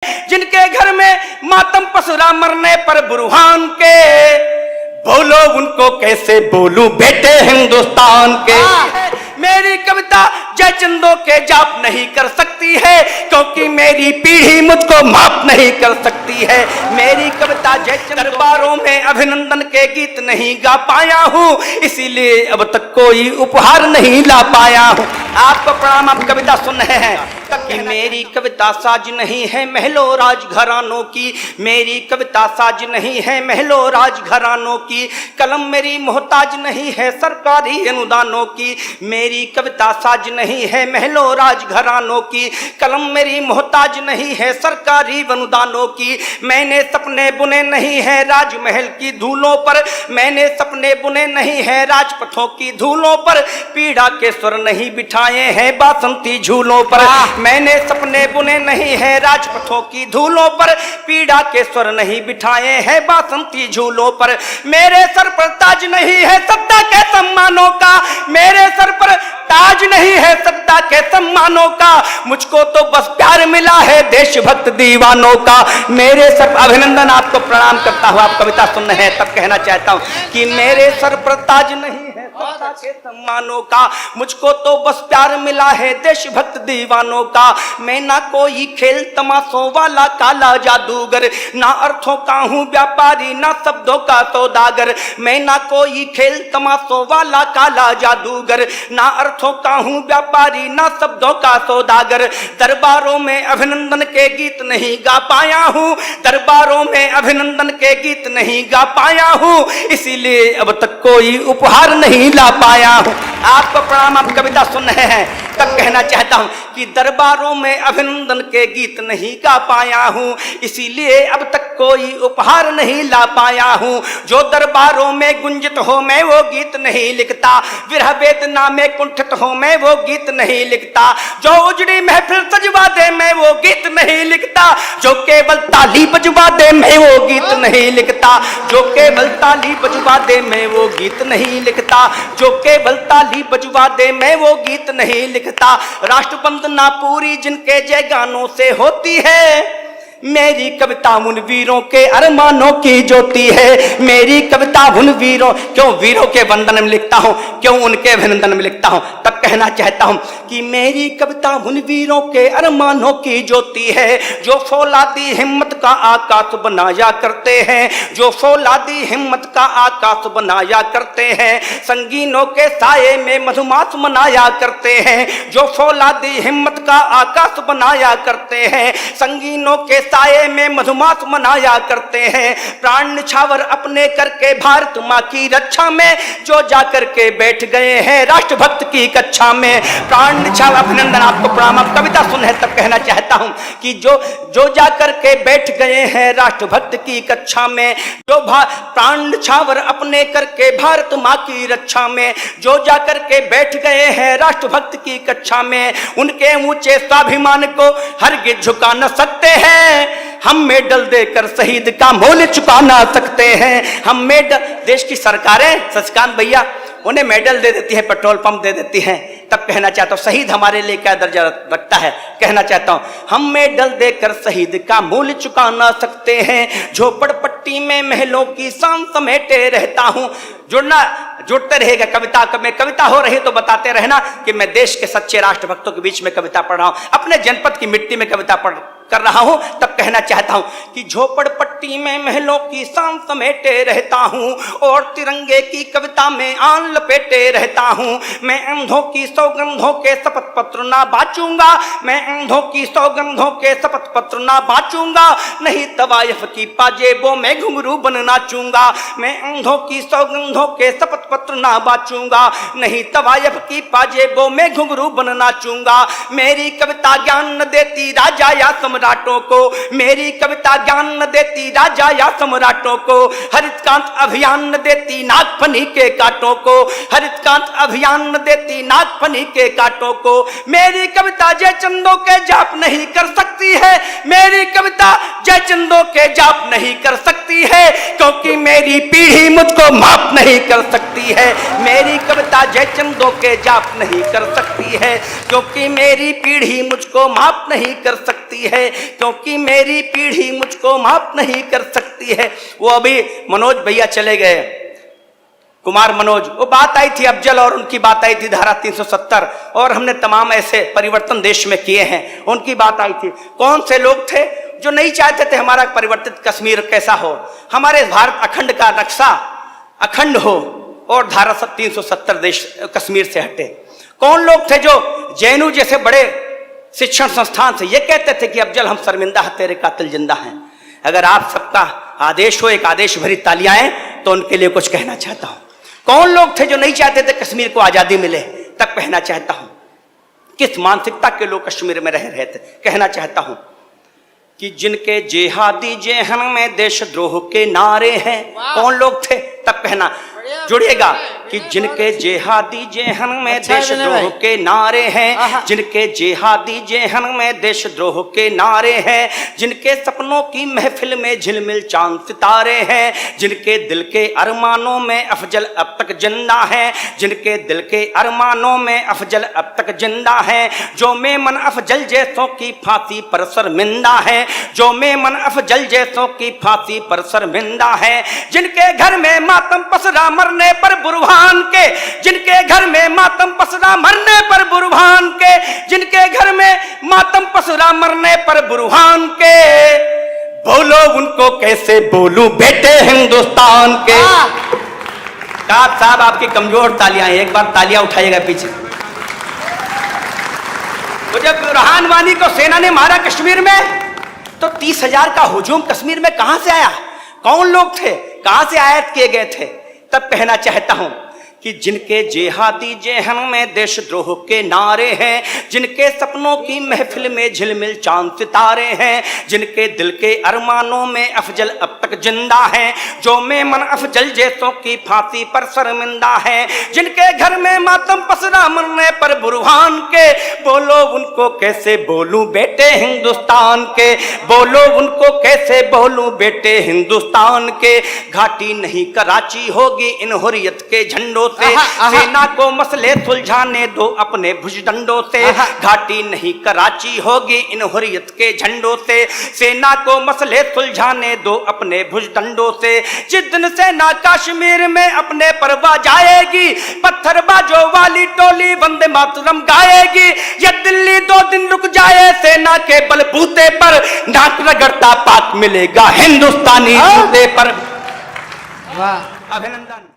जिनके घर में मातम पसरा मरने पर बुरहान के, बोलो उनको कैसे बोलूं बेटे हिंदुस्तान के। मेरी कविता जयचंदों के जाप नहीं कर सकती है, क्योंकि मेरी पीढ़ी मुझको माफ नहीं कर सकती है। मेरी कविता जयचंद दरबारों में अभिनंदन के गीत नहीं गा पाया हूँ, इसीलिए अब तक कोई उपहार नहीं ला पाया हूँ। आपको प्रणाम। आप कविता सुन रहे हैं कि मेरी कविता साज नहीं है महलों राजघरानों की, मेरी कविता साज नहीं है महलों राजघरानों की, कलम मेरी मोहताज नहीं है सरकारी अनुदानों की। मेरी कविता साज नहीं है महलों राजघरानों की, कलम मेरी मोहताज नहीं है सरकारी अनुदानों की। मैंने सपने बुने नहीं है राजमहल की धूलों पर, मैंने सपने बुने नहीं है राजपथों की धूलों पर, पीड़ा के स्वर नहीं बिठाए हैं बासंती झूलों पर। मैंने सपने बुने नहीं है राजपथों की धूलों पर, पीड़ा के स्वर नहीं बिठाए हैं बासंती झूलों पर। मेरे सर पर ताज नहीं है सत्ता के सम्मानों का, मेरे सर पर ताज नहीं है सत्ता के सम्मानों का, मुझको तो बस प्यार मिला है देशभक्त दीवानों का। मेरे सर अभिनंदन, आपको प्रणाम करता हूँ। आप कविता सुन रहे हैं तब कहना चाहता हूँ कि मेरे सर पर ताज नहीं है सत्ता के सम्मानों का, मुझको तो बस प्यार मिला है देशभक्त दीवानों का। मैं ना कोई खेल तमाशों वाला काला जादूगर, ना अर्थों का हूँ व्यापारी ना शब्दों का सौदागर। मैं ना कोई खेल तमाशों वाला काला जादूगर, ना अर्थों का हूँ व्यापारी ना शब्दों का सौदागर। दरबारों में अभिनंदन के गीत नहीं गा पाया हूँ, दरबारों में अभिनंदन के गीत नहीं गा पाया हूँ, इसीलिए अब तक कोई उपहार नहीं ला पाया हूँ। आपको प्रणाम। आप कविता सुन रहे हैं तब कहना चाहता हूँ कि दरबारों में अभिनंदन के गीत नहीं गा पाया हूँ, इसीलिए अब तक कोई उपहार नहीं ला पाया हूँ। जो दरबारों में गुंजित हो मैं वो गीत नहीं लिखता, विरह वेदना में कुंठित हो मैं वो गीत नहीं लिखता, जो उजड़ी महफिल सजवा दे मैं वो गीत नहीं लिखता, जो केवल ताली बजवा दे मैं वो गीत नहीं लिखता, जो केवल ताली बजवा दे मैं वो गीत नहीं लिखता, जो केवल ताली बजवा दे मैं वो गीत नहीं लिखता। राष्ट्रवंदना पूरी जिनके जय गानों से होती है, मेरी कविता उन वीरों के अरमानों की ज्योति है। मेरी कविता उन वीरों, क्यों वीरों के वंदन में लिखता हूँ, क्यों उनके अभिनंदन में लिखता हूँ, तब कहना चाहता हूँ कि मेरी कविता उन वीरों के अरमानों की ज्योति है, जो फौलादी हिम्मत का आकाश बनाया करते हैं, जो फौलादी हिम्मत का आकाश बनाया करते हैं, संगीनों के साये में मधुमास मनाया करते हैं, जो फौलादी हिम्मत का आकाश बनाया करते हैं, संगीनों के साये में मधुमास मनाया करते हैं। प्राण निछावर अपने करके भारत माँ की रक्षा में जो जाकर के बैठ गए हैं राष्ट्रभक्त की कक्षा में, प्राण निछावर। अभिनंदन, आपको प्रणाम। आप कविता सुन है तब कहना चाहता हूँ कि जो जाकर के बैठ गए हैं राष्ट्रभक्त की कक्षा में, जो प्राण निछावर अपने करके भारत माँ की रक्षा में जो जाकर के बैठ गए हैं राष्ट्रभक्त की कक्षा में, उनके ऊंचे स्वाभिमान को हरगिज झुका न सकते हैं। हम मेडल देकर शहीद का मोल चुका ना सकते हैं। हम मेडल, देश की सरकारें शशिकांत भैया उन्हें मेडल दे देती है, पेट्रोल पंप दे देती हैं, तब कहना चाहता हूँ शहीद हमारे लिए क्या दर्जा रखता है। कहना चाहता हूँ हम मेडल देकर शहीद का मूल्य चुका ना सकते हैं। झोपड़पट्टी में महलों की शान समेटे रहता हूँ। जुड़ते रहेगा कविता में, कविता हो रही तो बताते रहना कि मैं देश के सच्चे राष्ट्रभक्तों के बीच में कविता पढ़ रहा हूँ, अपने जनपद की मिट्टी में कविता कर रहा हूं। तब कहना चाहता हूं कि झोपड़पट्टी में महलों की शान समेटे रहता हूं और तिरंगे की कविता में आन लपेटे रहता हूं। मैं अंधों की सौगंधों के शपथ पत्र ना बाचूंगा, मैं अंधों की सौगंधों के शपथ पत्र ना बाचूंगा, नहीं तवायफ की पाजेबों में घुंघरू बन नाचूंगा। मैं अंधों की सौगंधों के शपथ पत्र ना बाचूंगा, नहीं तवायफ की पाजेबों में घुंघरू बन नाचूंगा। मेरी कविता ज्ञान न देती राजा या सम्राटों को, मेरी कविता ज्ञान न देती राजा या सम्राटों को, हरितकांत अभियान न देती नागफनी के कांटों को, हरितकांत अभियान न देती नागफनी के कांटों को। मेरी कविता जयचंदों के जाप नहीं कर सकती है, मेरी कविता जय चंदों के जाप नहीं कर सकती है, क्योंकि मेरी पीढ़ी मुझको माफ नहीं कर सकती है। मेरी कविता जय चंदों के जाप नहीं कर सकती है, क्योंकि मेरी पीढ़ी मुझको माफ नहीं कर सकती है, क्योंकि मेरी पीढ़ी मुझको माफ नहीं कर सकती है। वो अभी मनोज भैया चले गए, कुमार मनोज, वो बात आई थी अफजल और उनकी बात आई थी धारा 370, और हमने तमाम ऐसे परिवर्तन देश में किए हैं, उनकी बात आई थी। कौन से लोग थे जो नहीं चाहते थे हमारा परिवर्तित कश्मीर कैसा हो, हमारे भारत अखंड का नक्शा अखंड हो और धारा 370 देश कश्मीर से हटे। कौन लोग थे जो जेएनयू जैसे बड़े शिक्षण संस्थान से ये कहते थे कि अफजल हम शर्मिंदा है, तेरे कातिल जिंदा हैं। अगर आप सबका आदेश हो, एक आदेश भरी तालियां हैं, तो उनके लिए कुछ कहना चाहता हूं। कौन लोग थे जो नहीं चाहते थे कश्मीर को आजादी मिले, तक कहना चाहता हूं। किस मानसिकता के लोग कश्मीर में रह रहे थे, कहना चाहता हूं कि जिनके जेहादी जेहन में देशद्रोह के नारे हैं। कौन लोग थे, तब कहना, जुड़िएगा, कि जिनके जेहादी जेहन में देशद्रोह के नारे हैं, जिनके जेहादी जेहन में देशद्रोह के नारे हैं, जिनके सपनों की महफिल में झिलमिल चांद सितारे हैं, जिनके दिल के अरमानों में अफजल अब तक जिंदा है, जिनके दिल के अरमानों में अफजल अब तक जिंदा है, जो मेमन अफजल जैसों की फांसी पर शर्मिंदा है, जो मेमन अफजल जैसों की फांसी पर शर्मिंदा है, जिनके घर में मातम पसरा मरने पर बुरहान के, जिनके घर में मातम पसरा मरने पर बुरहान के, जिनके घर में मातम पसरा मरने पर बुरहान के, बोलो उनको कैसे बोलूं बेटे हिंदुस्तान के। काब साहब आपकी कमजोर तालियां हैं, एक बार तालियां उठाइएगा पीछे। तो जब बुरहान वानी को सेना ने मारा कश्मीर में, तो 30,000 का हुजूम कश्मीर में कहां से आया, कौन लोग थे, कहां से आयत किए गए थे। तब कहना चाहता हूं कि जिनके जेहादी जेहन में देशद्रोह के नारे हैं, जिनके सपनों की महफिल में झिलमिल चांद सितारे हैं, जिनके दिल के अरमानों में अफजल अब तक जिंदा है, जो मेमन अफजल जैसों की फांसी पर शर्मिंदा है, जिनके घर में मातम पसरा मरने पर बुरहान के, बोलो उनको कैसे बोलूं बेटे हिंदुस्तान के, बोलो उनको कैसे बोलूं बेटे हिंदुस्तान के। घाटी नहीं कराची होगी इन हुर्रियत के झंडों से, सेना को मसले सुलझाने दो अपने भुजदंडों से। घाटी नहीं कराची होगी इन हुर्रियत के झंडों से, सेना को मसले सुलझाने दो अपने भुजदंडों से। जिस दिन सेना कश्मीर में अपने परवा जाएगी, पत्थरबाजों वाली टोली वंदे मातरम गाएगी। ये दिल्ली 2 दिन रुक जाए सेना के बलबूते पर, नाक रगड़ता पाक मिलेगा हिंदुस्तानी जूते पर। वाह, अभिनंदन।